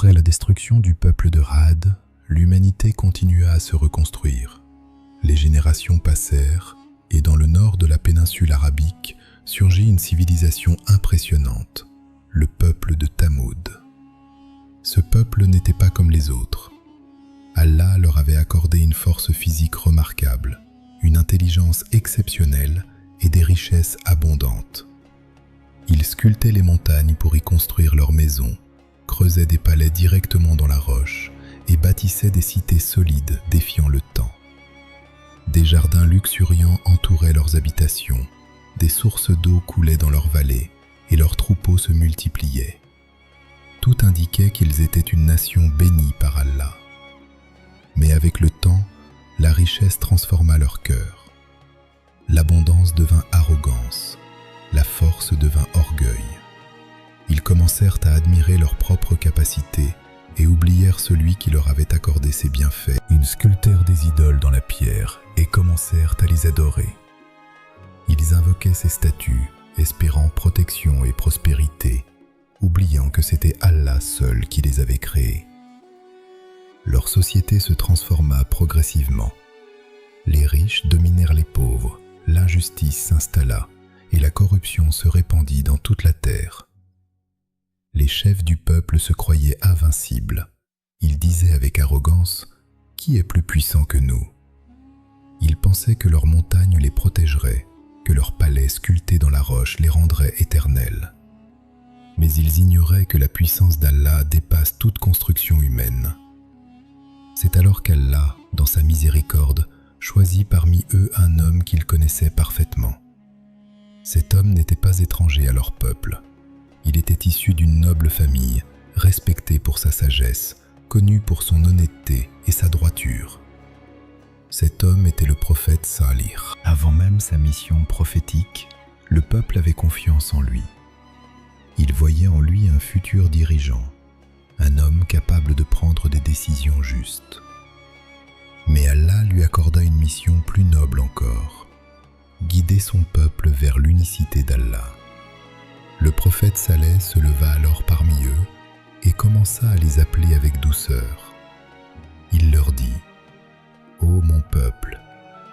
Après la destruction du peuple de Ra'ad, l'humanité continua à se reconstruire. Les générations passèrent et dans le nord de la péninsule arabique surgit une civilisation impressionnante, le peuple de Thamoud. Ce peuple n'était pas comme les autres. Allah leur avait accordé une force physique remarquable, une intelligence exceptionnelle et des richesses abondantes. Ils sculptaient les montagnes pour y construire leurs maisons, creusaient des palais directement dans la roche et bâtissaient des cités solides défiant le temps. Des jardins luxuriants entouraient leurs habitations, des sources d'eau coulaient dans leurs vallées et leurs troupeaux se multipliaient. Tout indiquait qu'ils étaient une nation bénie par Allah. Mais avec le temps, la richesse transforma leur cœur. L'abondance devint arrogance, la force devint orgueil. Ils commencèrent à admirer leurs propres capacités et oublièrent celui qui leur avait accordé ses bienfaits. Ils sculptèrent des idoles dans la pierre et commencèrent à les adorer. Ils invoquaient ces statues, espérant protection et prospérité, oubliant que c'était Allah seul qui les avait créés. Leur société se transforma progressivement. Les riches dominèrent les pauvres, l'injustice s'installa et la corruption se répandit dans toute la terre. Les chefs du peuple se croyaient invincibles. Ils disaient avec arrogance « Qui est plus puissant que nous ?» Ils pensaient que leurs montagnes les protégeraient, que leurs palais sculptés dans la roche les rendraient éternels. Mais ils ignoraient que la puissance d'Allah dépasse toute construction humaine. C'est alors qu'Allah, dans sa miséricorde, choisit parmi eux un homme qu'ils connaissaient parfaitement. Cet homme n'était pas étranger à leur peuple. Il était issu d'une noble famille, respecté pour sa sagesse, connu pour son honnêteté et sa droiture. Cet homme était le prophète Salih. Avant même sa mission prophétique, le peuple avait confiance en lui. Il voyait en lui un futur dirigeant, un homme capable de prendre des décisions justes. Mais Allah lui accorda une mission plus noble encore, guider son peuple vers l'unicité d'Allah. Le prophète Saleh se leva alors parmi eux et commença à les appeler avec douceur. Il leur dit « Ô mon peuple,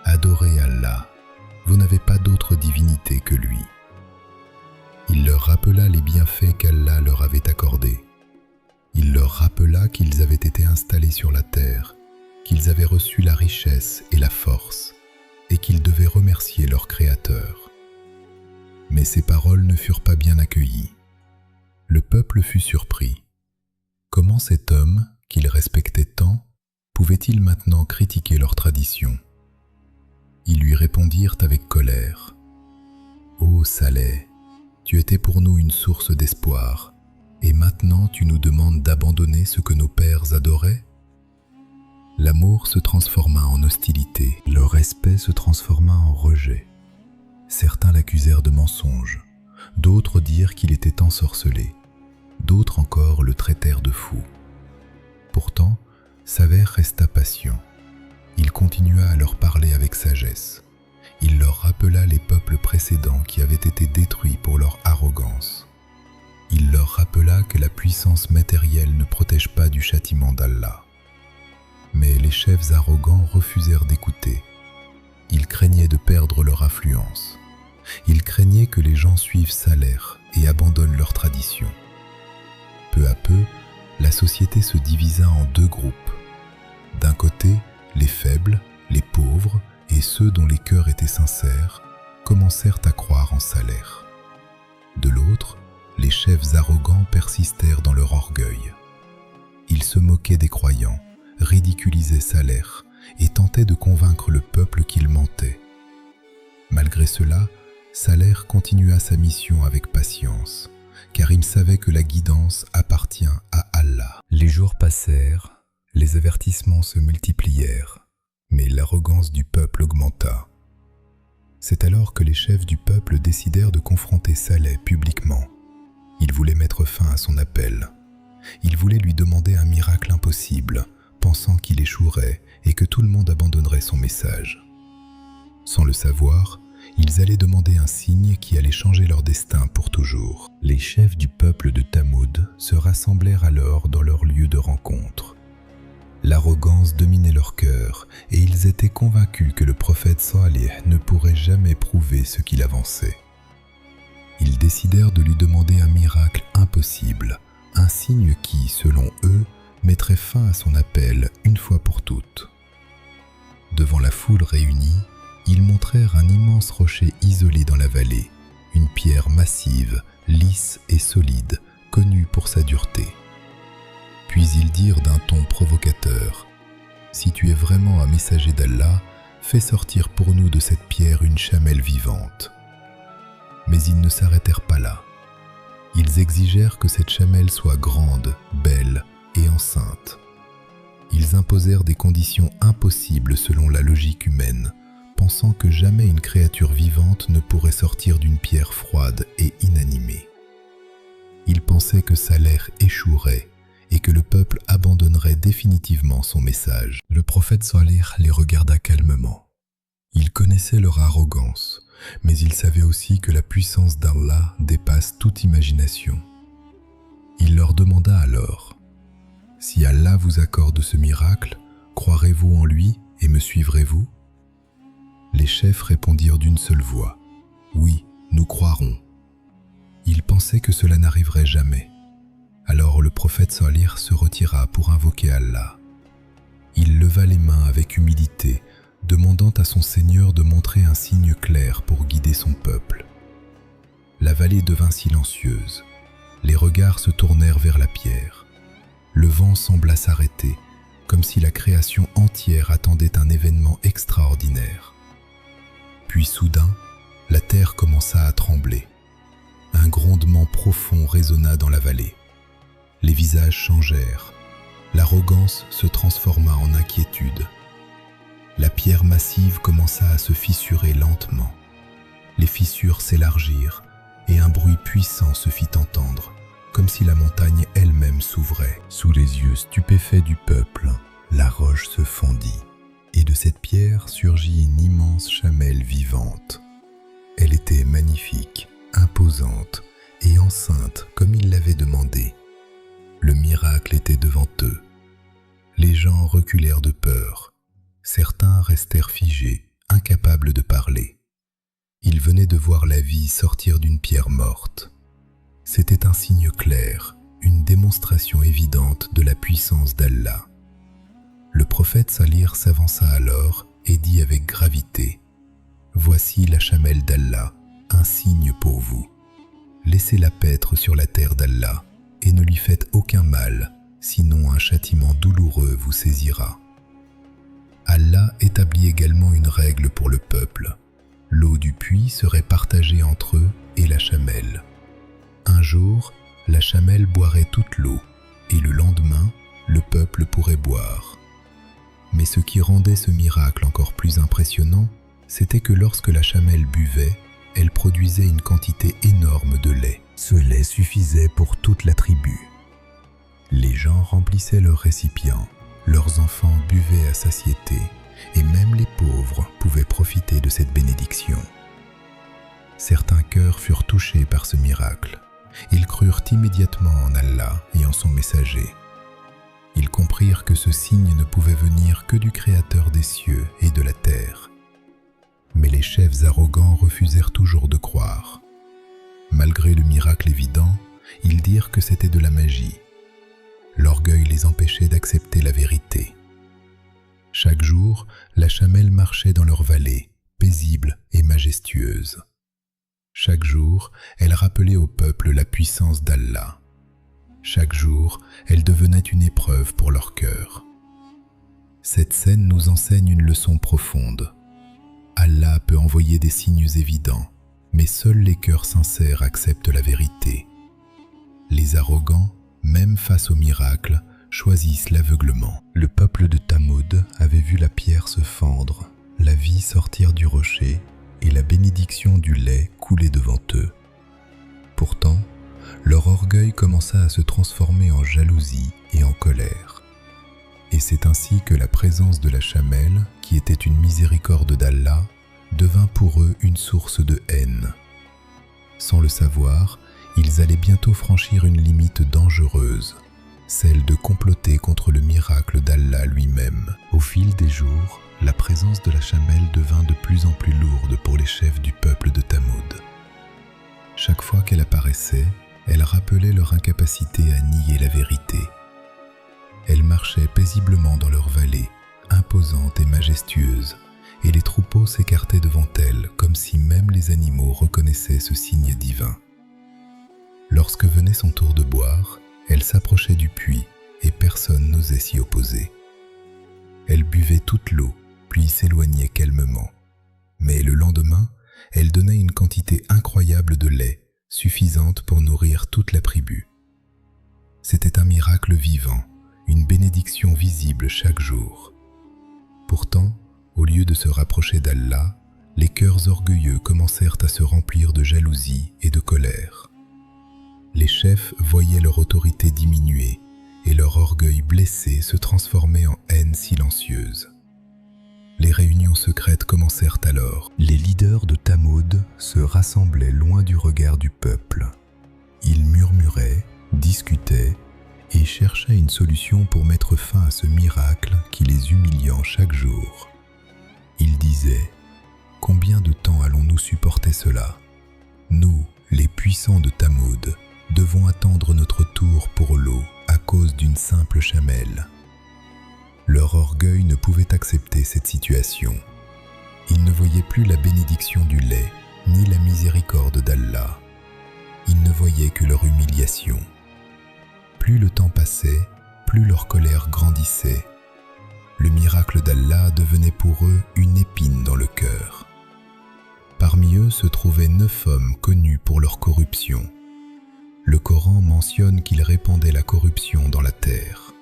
adorez Allah, vous n'avez pas d'autre divinité que lui. » Il leur rappela les bienfaits qu'Allah leur avait accordés. Il leur rappela qu'ils avaient été installés sur la terre, qu'ils avaient reçu la richesse et la force, et qu'ils devaient remercier leur Créateur. Mais ces paroles ne furent pas bien accueillies. Le peuple fut surpris. Comment cet homme, qu'ils respectaient tant, pouvait-il maintenant critiquer leur tradition ? Ils lui répondirent avec colère. « Ô Saleh, tu étais pour nous une source d'espoir, et maintenant tu nous demandes d'abandonner ce que nos pères adoraient ?» L'amour se transforma en hostilité, le respect se transforma en rejet. Certains l'accusèrent de mensonge, d'autres dirent qu'il était ensorcelé, d'autres encore le traitèrent de fou. Pourtant, Saleh resta patient. Il continua à leur parler avec sagesse. Il leur rappela les peuples précédents qui avaient été détruits pour leur arrogance. Il leur rappela que la puissance matérielle ne protège pas du châtiment d'Allah. Mais les chefs arrogants refusèrent d'écouter. Ils craignaient de perdre leur influence. Ils craignaient que les gens suivent Saleh et abandonnent leurs traditions. Peu à peu, la société se divisa en deux groupes. D'un côté, les faibles, les pauvres et ceux dont les cœurs étaient sincères commencèrent à croire en Saleh. De l'autre, les chefs arrogants persistèrent dans leur orgueil. Ils se moquaient des croyants, ridiculisaient Saleh et tentaient de convaincre le peuple qu'il mentait. Malgré cela, Saleh continua sa mission avec patience, car il savait que la guidance appartient à Allah. Les jours passèrent, les avertissements se multiplièrent, mais l'arrogance du peuple augmenta. C'est alors que les chefs du peuple décidèrent de confronter Saleh publiquement. Ils voulaient mettre fin à son appel. Ils voulaient lui demander un miracle impossible, pensant qu'il échouerait et que tout le monde abandonnerait son message. Sans le savoir, ils allaient demander un signe qui allait changer leur destin pour toujours. Les chefs du peuple de Thamoud se rassemblèrent alors dans leur lieu l'arrogance dominait leur cœur et ils étaient convaincus que le prophète Salih ne pourrait jamais prouver ce qu'il avançait. Ils décidèrent de lui demander un miracle impossible, un signe qui, selon eux, mettrait fin à son appel une fois pour toutes. Devant la foule réunie, ils montrèrent un immense rocher isolé dans la vallée, une pierre massive, lisse et solide, connue pour sa dureté. Puis ils dirent d'un ton provocateur : « Si tu es vraiment un messager d'Allah, fais sortir pour nous de cette pierre une chamelle vivante. » Mais ils ne s'arrêtèrent pas là. Ils exigèrent que cette chamelle soit grande, belle et enceinte. Ils imposèrent des conditions impossibles selon la logique humaine, pensant que jamais une créature vivante ne pourrait sortir d'une pierre froide et inanimée. Ils pensaient que Saleh échouerait et que le peuple abandonnerait définitivement son message. Le prophète Salih les regarda calmement. Il connaissait leur arrogance, mais il savait aussi que la puissance d'Allah dépasse toute imagination. Il leur demanda alors : « Si Allah vous accorde ce miracle, croirez-vous en lui et me suivrez-vous » Les chefs répondirent d'une seule voix : « Oui, nous croirons. » Ils pensaient que cela n'arriverait jamais. Alors le prophète Salih se retira pour invoquer Allah. Il leva les mains avec humilité, demandant à son Seigneur de montrer un signe clair pour guider son peuple. La vallée devint silencieuse. Les regards se tournèrent vers la pierre. Le vent sembla s'arrêter, comme si la création entière attendait un événement extraordinaire. Puis soudain, la terre commença à trembler. Un grondement profond résonna dans la vallée. Les visages changèrent. L'arrogance se transforma en inquiétude. La pierre massive commença à se fissurer lentement. Les fissures s'élargirent et un bruit puissant se fit entendre, comme si la montagne elle-même s'ouvrait. Sous les yeux stupéfaits du peuple, la roche se fendit, et de cette pierre surgit une immense chamelle vivante. Elle était magnifique, imposante et enceinte comme il l'avait demandé. Le miracle était devant eux. Les gens reculèrent de peur. Certains restèrent figés, incapables de parler. Ils venaient de voir la vie sortir d'une pierre morte. C'était un signe clair, une démonstration évidente de la puissance d'Allah. Le prophète Salih s'avança alors et dit avec gravité : « Voici la chamelle d'Allah, un signe pour vous. Laissez-la paître sur la terre d'Allah et ne lui faites aucun mal, sinon un châtiment douloureux vous saisira. » Allah établit également une règle pour le peuple. L'eau du puits serait partagée entre eux et la chamelle. Un jour, la chamelle boirait toute l'eau et le lendemain, le peuple pourrait boire. Mais ce qui rendait ce miracle encore plus impressionnant, c'était que lorsque la chamelle buvait, elle produisait une quantité énorme de lait. Ce lait suffisait pour toute la tribu. Les gens remplissaient leurs récipients, leurs enfants buvaient à satiété, et même les pauvres pouvaient profiter de cette bénédiction. Certains cœurs furent touchés par ce miracle. Ils crurent immédiatement en Allah et en son messager. Ils comprirent que ce signe ne pouvait venir que du Créateur des cieux et de la terre. Mais les chefs arrogants refusèrent toujours de croire. Malgré le miracle évident, ils dirent que c'était de la magie. L'orgueil les empêchait d'accepter la vérité. Chaque jour, la chamelle marchait dans leur vallée, paisible et majestueuse. Chaque jour, elle rappelait au peuple la puissance d'Allah. Chaque jour, elle devenait une épreuve pour leur cœur. Cette scène nous enseigne une leçon profonde. Allah peut envoyer des signes évidents, mais seuls les cœurs sincères acceptent la vérité. Les arrogants, même face au miracle, choisissent l'aveuglement. Le peuple de Thamoud avait vu la pierre se fendre, la vie sortir du rocher et la bénédiction du lait couler devant eux. Pourtant, leur orgueil commença à se transformer en jalousie et en colère. Et c'est ainsi que la présence de la chamelle, qui était une miséricorde d'Allah, devint pour eux une source de haine. Sans le savoir, ils allaient bientôt franchir une limite dangereuse, celle de comploter contre le miracle d'Allah lui-même. Au fil des jours, la présence de la chamelle devint de plus en plus lourde pour les chefs du peuple de Thamoud. Chaque fois qu'elle apparaissait, elle rappelait leur incapacité à nier la vérité. Elle marchait paisiblement dans leur vallée, imposante et majestueuse, et les troupeaux s'écartaient devant elle comme si même les animaux reconnaissaient ce signe divin. Lorsque venait son tour de boire, elle s'approchait du puits et personne n'osait s'y opposer. Elle buvait toute l'eau, puis s'éloignait calmement. Mais le lendemain, elle donnait une quantité incroyable de lait, suffisante pour nourrir toute la tribu. C'était un miracle vivant, une bénédiction visible chaque jour. Pourtant, au lieu de se rapprocher d'Allah, les cœurs orgueilleux commencèrent à se remplir de jalousie et de colère. Les chefs voyaient leur autorité diminuer et leur orgueil blessé se transformer en haine silencieuse. Les réunions secrètes commencèrent alors. Les leaders de Thamoud se rassemblaient loin du regard du peuple. Ils murmuraient, discutaient et cherchaient une solution pour mettre fin à ce miracle qui les humiliait chaque jour. Ils disaient « Combien de temps allons-nous supporter cela ? Nous, les puissants de Thamoud, devons attendre notre tour pour l'eau à cause d'une simple chamelle. » Leur orgueil ne pouvait accepter cette situation. Ils ne voyaient plus la bénédiction du lait, ni la miséricorde d'Allah. Ils ne voyaient que leur humiliation. Plus le temps passait, plus leur colère grandissait. Le miracle d'Allah devenait pour eux une épine dans le cœur. Parmi eux se trouvaient 9 hommes connus pour leur corruption. Le Coran mentionne qu'ils répandaient la corruption dans la terre.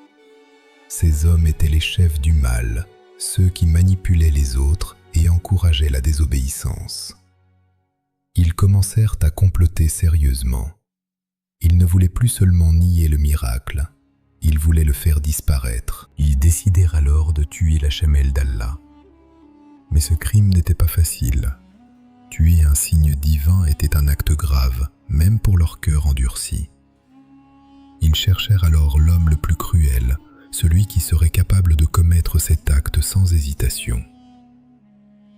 Ces hommes étaient les chefs du mal, ceux qui manipulaient les autres et encourageaient la désobéissance. Ils commencèrent à comploter sérieusement. Ils ne voulaient plus seulement nier le miracle, ils voulaient le faire disparaître. Ils décidèrent alors de tuer la chamelle d'Allah. Mais ce crime n'était pas facile. Tuer un signe divin était un acte grave, même pour leur cœur endurci. Ils cherchèrent alors l'homme le plus cruel, celui qui serait capable de commettre cet acte sans hésitation.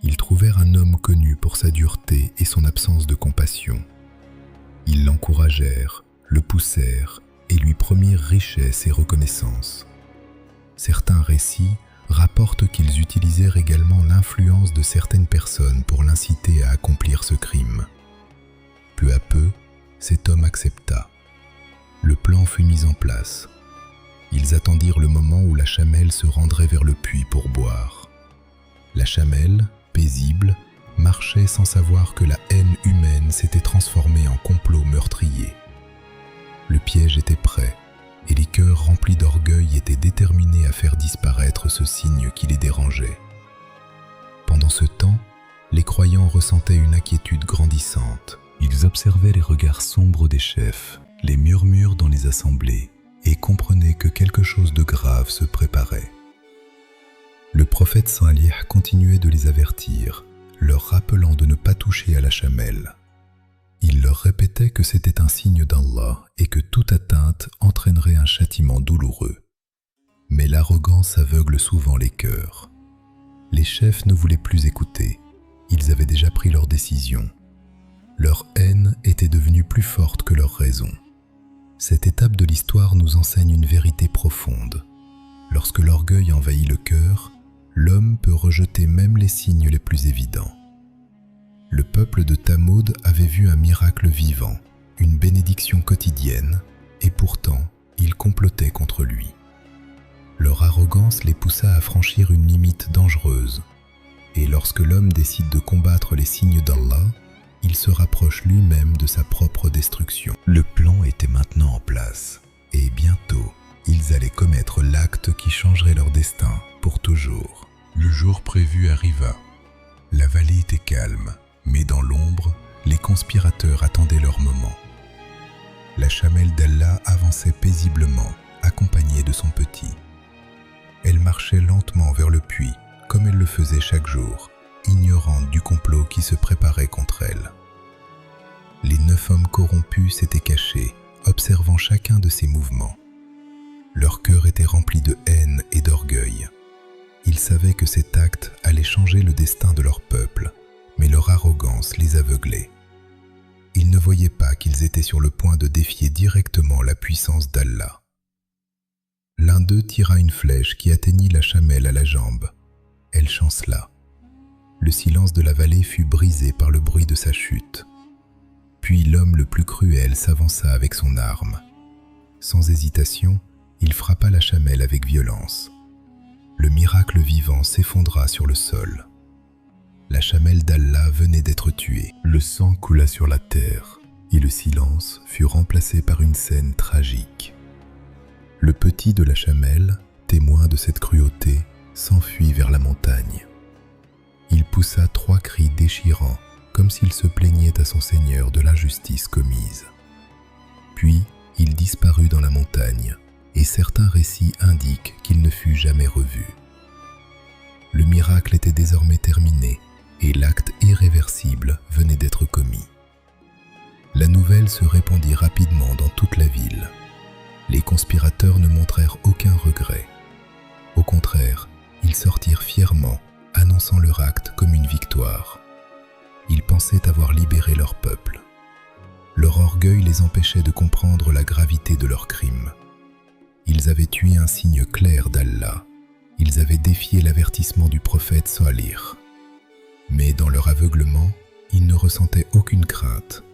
Ils trouvèrent un homme connu pour sa dureté et son absence de compassion. Ils l'encouragèrent, le poussèrent et lui promirent richesse et reconnaissance. Certains récits rapportent qu'ils utilisèrent également l'influence de certaines personnes pour l'inciter à accomplir ce crime. Peu à peu, cet homme accepta. Le plan fut mis en place. Ils attendirent le moment où la chamelle se rendrait vers le puits pour boire. La chamelle, paisible, marchait sans savoir que la haine humaine s'était transformée en complot meurtrier. Le piège était prêt, et les cœurs remplis d'orgueil étaient déterminés à faire disparaître ce signe qui les dérangeait. Pendant ce temps, les croyants ressentaient une inquiétude grandissante. Ils observaient les regards sombres des chefs, les murmures dans les assemblées, et comprenaient que quelque chose de grave se préparait. Le prophète Salih continuait de les avertir, leur rappelant de ne pas toucher à la chamelle. Il leur répétait que c'était un signe d'Allah et que toute atteinte entraînerait un châtiment douloureux. Mais l'arrogance aveugle souvent les cœurs. Les chefs ne voulaient plus écouter, ils avaient déjà pris leur décision. Leur haine était devenue plus forte que leur raison. Cette étape de l'histoire nous enseigne une vérité profonde. Lorsque l'orgueil envahit le cœur, l'homme peut rejeter même les signes les plus évidents. Le peuple de Thamoud avait vu un miracle vivant, une bénédiction quotidienne, et pourtant, ils complotaient contre lui. Leur arrogance les poussa à franchir une limite dangereuse, et lorsque l'homme décide de combattre les signes d'Allah, il se rapproche lui-même de sa propre destruction. Le plan était maintenant en place, et bientôt, ils allaient commettre l'acte qui changerait leur destin pour toujours. Le jour prévu arriva. La vallée était calme, mais dans l'ombre, les conspirateurs attendaient leur moment. La chamelle d'Allah avançait paisiblement, accompagnée de son petit. Elle marchait lentement vers le puits, comme elle le faisait chaque jour, ignorante du complot qui se préparait contre elle. Les 9 hommes corrompus s'étaient cachés, observant chacun de ses mouvements. Leur cœur était rempli de haine et d'orgueil. Ils savaient que cet acte allait changer le destin de leur peuple, mais leur arrogance les aveuglait. Ils ne voyaient pas qu'ils étaient sur le point de défier directement la puissance d'Allah. L'un d'eux tira une flèche qui atteignit la chamelle à la jambe. Elle chancela. Le silence de la vallée fut brisé par le bruit de sa chute. Puis l'homme le plus cruel s'avança avec son arme. Sans hésitation, il frappa la chamelle avec violence. Le miracle vivant s'effondra sur le sol. La chamelle d'Allah venait d'être tuée. Le sang coula sur la terre et le silence fut remplacé par une scène tragique. Le petit de la chamelle, témoin de cette cruauté, s'enfuit vers la montagne. Il poussa 3 cris déchirants, comme s'il se plaignait à son Seigneur de l'injustice commise. Puis, il disparut dans la montagne, et certains récits indiquent qu'il ne fut jamais revu. Le miracle était désormais terminé, et l'acte irréversible venait d'être commis. La nouvelle se répandit rapidement dans toute la ville. Les conspirateurs ne montrèrent aucun regret. Au contraire, ils sortirent fièrement, annonçant leur acte comme une victoire. Ils pensaient avoir libéré leur peuple. Leur orgueil les empêchait de comprendre la gravité de leurs crimes. Ils avaient tué un signe clair d'Allah. Ils avaient défié l'avertissement du prophète Salih. Mais dans leur aveuglement, ils ne ressentaient aucune crainte.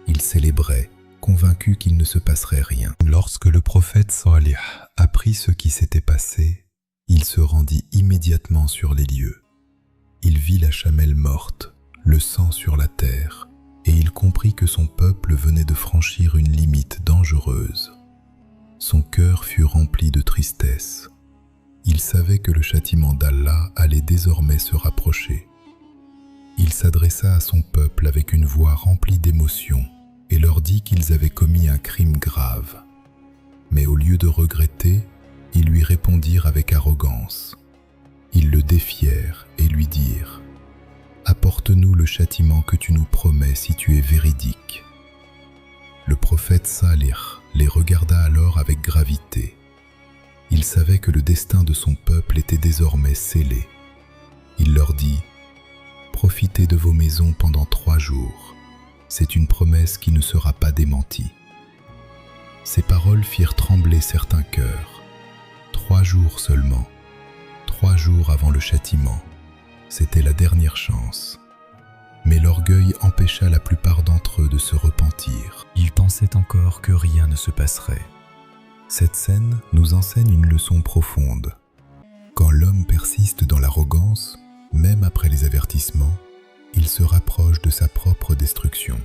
Ils célébraient, convaincus qu'il ne se passerait rien. Lorsque le prophète Salih apprit ce qui s'était passé, il se rendit immédiatement sur les lieux. Il vit la chamelle morte, le sang sur la terre, et il comprit que son peuple venait de franchir une limite dangereuse. Son cœur fut rempli de tristesse. Il savait que le châtiment d'Allah allait désormais se rapprocher. Il s'adressa à son peuple avec une voix remplie d'émotion et leur dit qu'ils avaient commis un crime grave. Mais au lieu de regretter, ils lui répondirent avec arrogance. Ils le défièrent et lui dirent « Apporte-nous le châtiment que tu nous promets si tu es véridique. » Le prophète Salih les regarda alors avec gravité. Il savait que le destin de son peuple était désormais scellé. Il leur dit « Profitez de vos maisons pendant 3 jours. C'est une promesse qui ne sera pas démentie. » Ces paroles firent trembler certains cœurs. 3 jours seulement. 3 jours avant le châtiment. C'était la dernière chance. Mais l'orgueil empêcha la plupart d'entre eux de se repentir. Ils pensaient encore que rien ne se passerait. Cette scène nous enseigne une leçon profonde. Quand l'homme persiste dans l'arrogance, même après les avertissements, il se rapproche de sa propre destruction.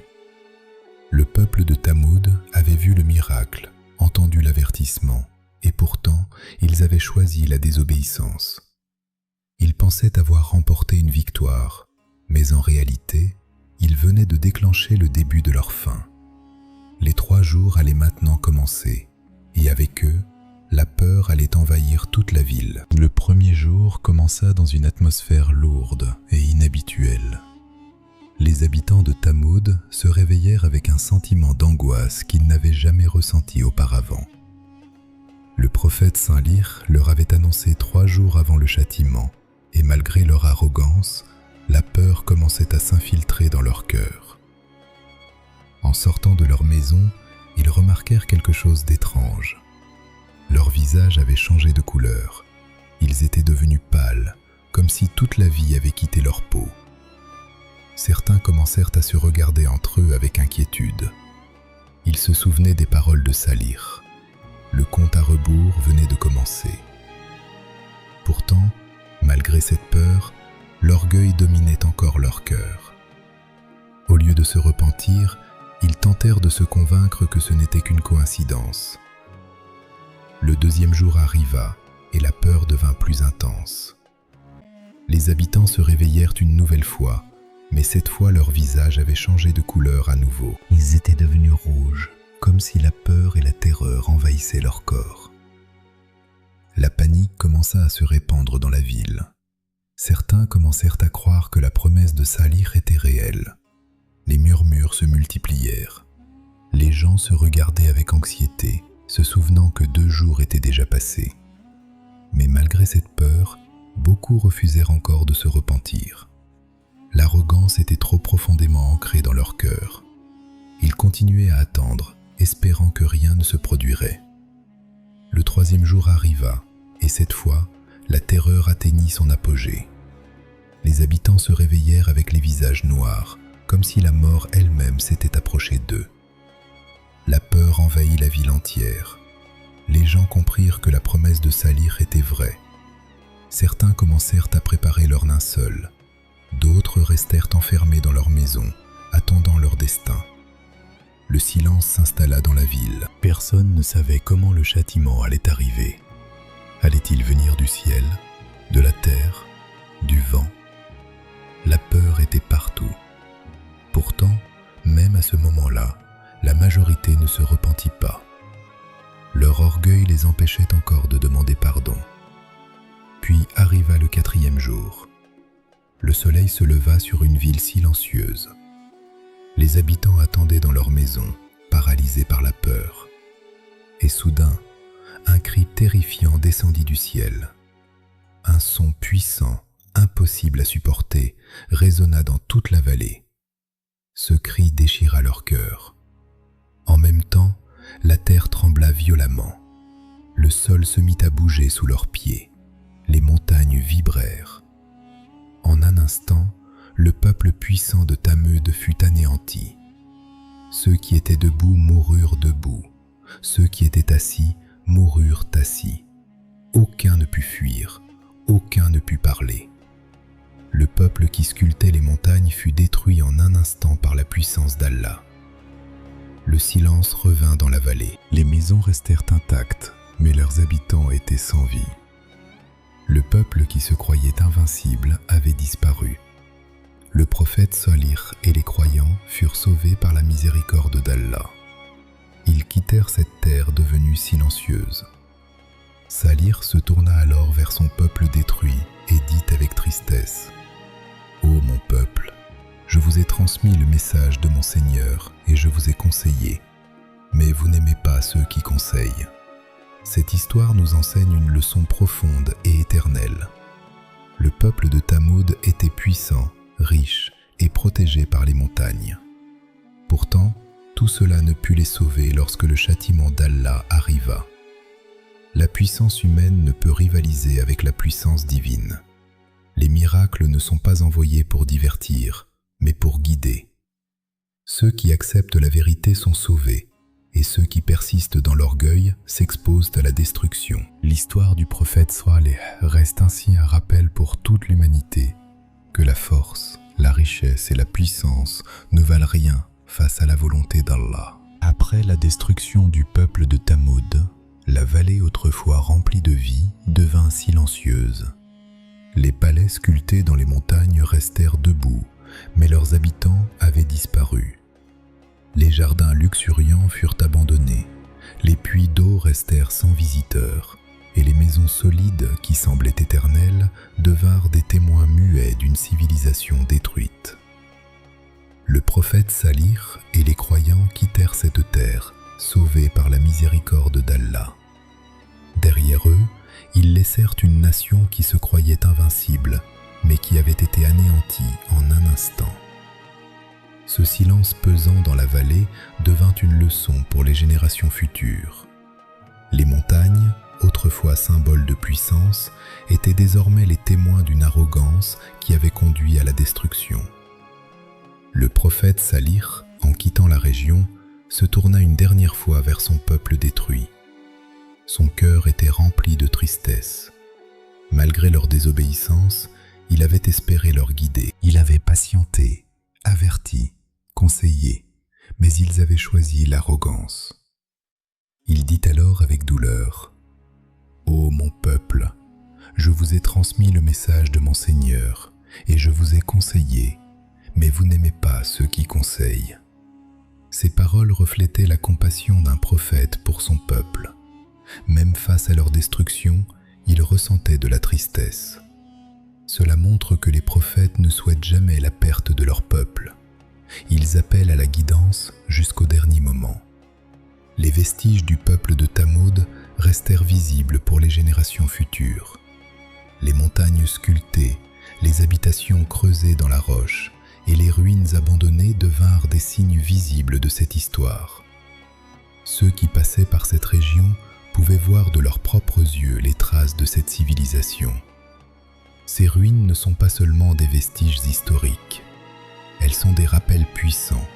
Le peuple de Tamoud avait vu le miracle, entendu l'avertissement, et pourtant, ils avaient choisi la désobéissance. Ils pensaient avoir remporté une victoire, mais en réalité, ils venaient de déclencher le début de leur fin. Les 3 jours allaient maintenant commencer, et avec eux, la peur allait envahir toute la ville. Le premier jour commença dans une atmosphère lourde et inhabituelle. Les habitants de Tamoud se réveillèrent avec un sentiment d'angoisse qu'ils n'avaient jamais ressenti auparavant. Le prophète Salih leur avait annoncé 3 jours avant le châtiment, et malgré leur arrogance, la peur commençait à s'infiltrer dans leur cœur. En sortant de leur maison, ils remarquèrent quelque chose d'étrange. Leurs visages avaient changé de couleur. Ils étaient devenus pâles, comme si toute la vie avait quitté leur peau. Certains commencèrent à se regarder entre eux avec inquiétude. Ils se souvenaient des paroles de Salih. Le compte à rebours venait de commencer. Pourtant, malgré cette peur, l'orgueil dominait encore leur cœur. Au lieu de se repentir, ils tentèrent de se convaincre que ce n'était qu'une coïncidence. Le 2e jour arriva et la peur devint plus intense. Les habitants se réveillèrent une nouvelle fois, mais cette fois leur visage avait changé de couleur à nouveau. Ils étaient devenus rouges, comme si la peur et la terreur envahissaient leur corps. La panique commença à se répandre dans la ville. Certains commencèrent à croire que la promesse de Salih était réelle. Les murmures se multiplièrent. Les gens se regardaient avec anxiété, se souvenant que 2 jours étaient déjà passés. Mais malgré cette peur, beaucoup refusèrent encore de se repentir. L'arrogance était trop profondément ancrée dans leur cœur. Ils continuaient à attendre, espérant que rien ne se produirait. Le 3e jour arriva, et cette fois, la terreur atteignit son apogée. Les habitants se réveillèrent avec les visages noirs, comme si la mort elle-même s'était approchée d'eux. La peur envahit la ville entière. Les gens comprirent que la promesse de Salih était vraie. Certains commencèrent à préparer leur linceul. D'autres restèrent enfermés dans leur maison, attendant leur destin. Le silence s'installa dans la ville. Personne ne savait comment le châtiment allait arriver. Allait-il venir du ciel, de la terre, du vent? La peur était partout. Pourtant, même à ce moment-là, la majorité ne se repentit pas. Leur orgueil les empêchait encore de demander pardon. Puis arriva le 4e jour. Le soleil se leva sur une ville silencieuse. Les habitants attendaient dans leur maison, paralysés par la peur. Et soudain, un cri terrifiant descendit du ciel. Un son puissant, impossible à supporter, résonna dans toute la vallée. Ce cri déchira leur cœur. En même temps, la terre trembla violemment. Le sol se mit à bouger sous leurs pieds. Les montagnes vibrèrent. En un instant, le peuple puissant de Thamud fut anéanti. Ceux qui étaient debout moururent debout. Ceux qui étaient assis moururent assis. Aucun ne put fuir, aucun ne put parler. Le peuple qui sculptait les montagnes fut détruit en un instant par la puissance d'Allah. Le silence revint dans la vallée. Les maisons restèrent intactes, mais leurs habitants étaient sans vie. Le peuple qui se croyait invincible avait disparu. Le prophète Salih et les croyants furent sauvés par la miséricorde d'Allah. Ils quittèrent cette terre devenue silencieuse. Salih se tourna alors vers son peuple détruit et dit avec tristesse : « Ô mon peuple, je vous ai transmis le message de mon Seigneur et je vous ai conseillé, mais vous n'aimez pas ceux qui conseillent. » Cette histoire nous enseigne une leçon profonde et éternelle. Le peuple de Thamud était puissant, riche et protégé par les montagnes. Pourtant, tout cela ne put les sauver lorsque le châtiment d'Allah arriva. La puissance humaine ne peut rivaliser avec la puissance divine. Les miracles ne sont pas envoyés pour divertir, mais pour guider. Ceux qui acceptent la vérité sont sauvés, et ceux qui persistent dans l'orgueil s'exposent à la destruction. L'histoire du prophète Salih reste ainsi un rappel pour toute l'humanité que la force, la richesse et la puissance ne valent rien face à la volonté d'Allah. Après la destruction du peuple de Thamud, la vallée autrefois remplie de vie devint silencieuse. Les palais sculptés dans les montagnes restèrent debout, mais leurs habitants avaient disparu. Les jardins luxuriants furent abandonnés, les puits d'eau restèrent sans visiteurs, et les maisons solides qui semblaient éternelles devinrent des témoins muets d'une civilisation détruite. Le prophète Salih et les croyants quittèrent cette terre, sauvés par la miséricorde d'Allah. Derrière eux, ils laissèrent une nation qui se croyait invincible, mais qui avait été anéantie en un instant. Ce silence pesant dans la vallée devint une leçon pour les générations futures. Les montagnes, autrefois symboles de puissance, étaient désormais les témoins d'une arrogance qui avait conduit à la destruction. Le prophète Salih, en quittant la région, se tourna une dernière fois vers son peuple détruit. Son cœur était rempli de tristesse. Malgré leur désobéissance, il avait espéré leur guider. Il avait patienté, averti, conseillé, mais ils avaient choisi l'arrogance. Il dit alors avec douleur : « Ô mon peuple, je vous ai transmis le message de mon Seigneur et je vous ai conseillé, mais vous n'aimez pas ceux qui conseillent. » Ces paroles reflétaient la compassion d'un prophète pour son peuple. Même face à leur destruction, il ressentait de la tristesse. Cela montre que les prophètes ne souhaitent jamais la perte de leur peuple. Ils appellent à la guidance jusqu'au dernier moment. les vestiges du peuple de Thamud restèrent visibles pour les générations futures. Les montagnes sculptées, les habitations creusées dans la roche et les ruines abandonnées devinrent des signes visibles de cette histoire. Ceux qui passaient par cette région pouvaient voir de leurs propres yeux les traces de cette civilisation. Ces ruines ne sont pas seulement des vestiges historiques, elles sont des rappels puissants.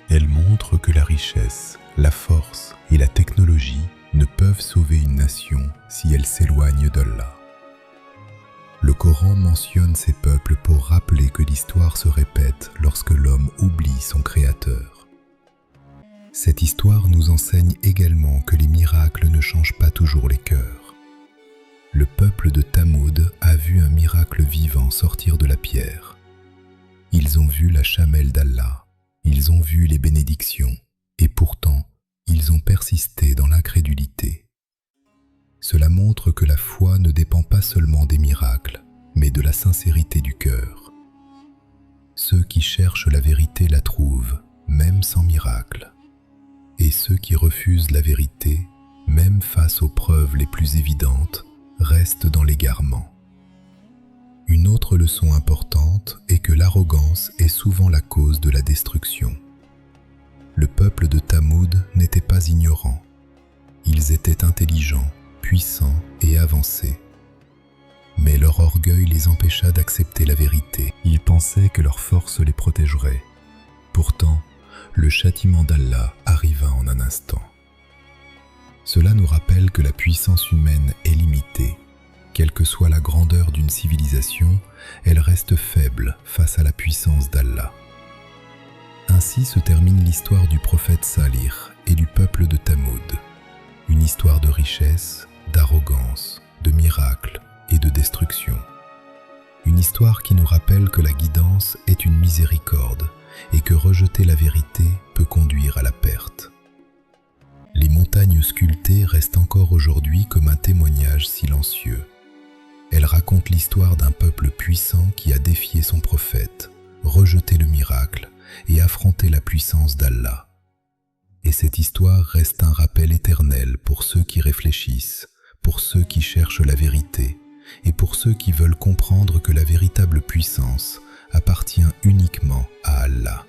Elles montrent que la richesse, la force et la technologie ne peuvent sauver une nation si elle s'éloigne d'Allah. Le Coran mentionne ces peuples pour rappeler que l'histoire se répète lorsque l'homme oublie son Créateur. Cette histoire nous enseigne également que les miracles ne changent pas toujours les cœurs. Le peuple de Thamud a vu un miracle vivant sortir de la pierre. Ils ont vu la chamelle d'Allah, ils ont vu les bénédictions, et pourtant, ils ont persisté dans l'incrédulité. Cela montre que la foi ne dépend pas seulement des miracles, mais de la sincérité du cœur. Ceux qui cherchent la vérité la trouvent, même sans miracle. Et ceux qui refusent la vérité, même face aux preuves les plus évidentes, restent dans l'égarement. Une autre leçon importante est que l'arrogance est souvent la cause de la destruction. Le peuple de Thamud n'était pas ignorant. Ils étaient intelligents, puissants et avancés. Mais leur orgueil les empêcha d'accepter la vérité. Ils pensaient que leur force les protégerait. Pourtant, le châtiment d'Allah arriva en un instant. Cela nous rappelle que la puissance humaine est limitée. Quelle que soit la grandeur d'une civilisation, elle reste faible face à la puissance d'Allah. Ainsi se termine l'histoire du prophète Salih et du peuple de Thamud. Une histoire de richesse, d'arrogance, de miracles et de destruction. Une histoire qui nous rappelle que la guidance est une miséricorde et que rejeter la vérité peut conduire à la perte. Les montagnes sculptées restent encore aujourd'hui comme un témoignage silencieux. Elles racontent l'histoire d'un peuple puissant qui a défié son prophète, rejeté le miracle et affronté la puissance d'Allah. Et cette histoire reste un rappel éternel pour ceux qui réfléchissent, pour ceux qui cherchent la vérité et pour ceux qui veulent comprendre que la véritable puissance appartient uniquement à Allah.